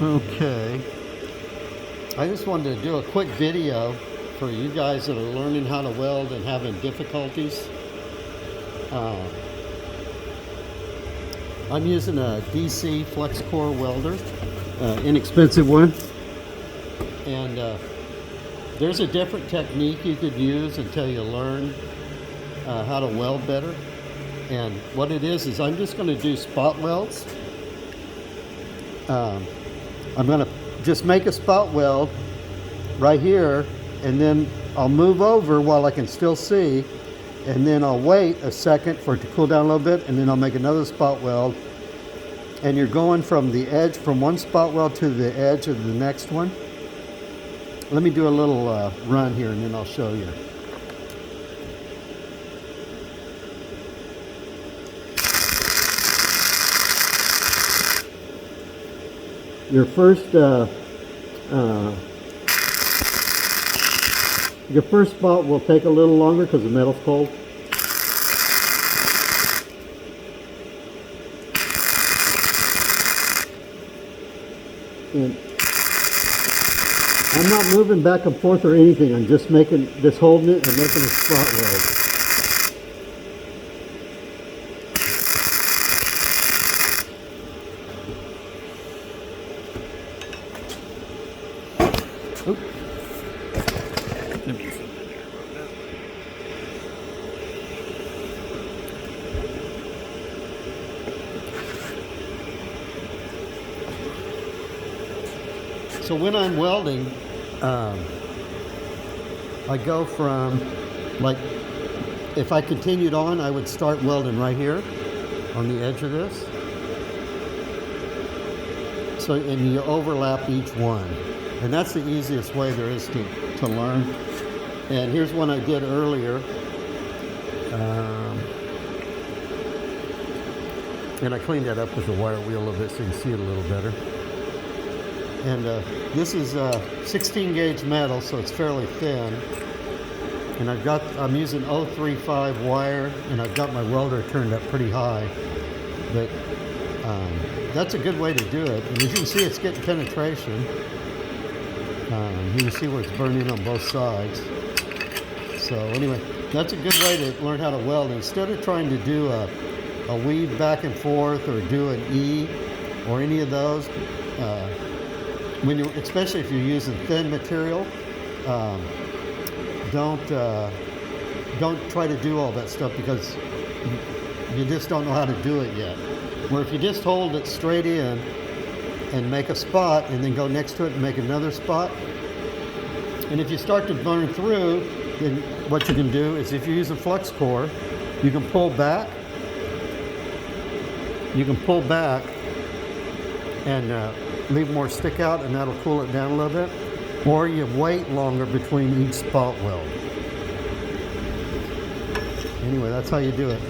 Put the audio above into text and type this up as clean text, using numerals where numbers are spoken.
Okay, I just wanted to do a quick video for you guys that are learning how to weld and having difficulties. I'm using a DC Fluxcore welder, inexpensive one, and there's a different technique you could use until you learn how to weld better. And what it is I'm just going to do spot welds. I'm going to just make a spot weld right here, and then I'll move over while I can still see, and then I'll wait a second for it to cool down a little bit, and then I'll make another spot weld. And you're going from the edge, from one spot weld to the edge of the next one. Let me do a little run here, and then I'll show you. Your first spot will take a little longer because the metal's cold. And I'm not moving back and forth or anything. I'm just holding it and making a spot weld. So when I'm welding, I go from, like, if I continued on, I would start welding right here on the edge of this. So, and you overlap each one. And that's the easiest way there is to learn. And here's one I did earlier. And I cleaned that up with the wire wheel a little bit so you can see it a little better. And this is 16 gauge metal, so it's fairly thin. And I'm using 035 wire, and I've got my welder turned up pretty high. But that's a good way to do it. And as you can see, it's getting penetration. You can see where it's burning on both sides. So anyway, that's a good way to learn how to weld. Instead of trying to do a weave back and forth or do an E or any of those, especially if you're using thin material, don't try to do all that stuff because you just don't know how to do it yet. Where if you just hold it straight in and make a spot and then go next to it and make another spot, and if you start to burn through, then what you can do is, if you're using Fluxcore, you can pull back. You can pull back and leave more stick out, and that'll cool it down a little bit. Or you wait longer between each spot weld. Anyway, that's how you do it.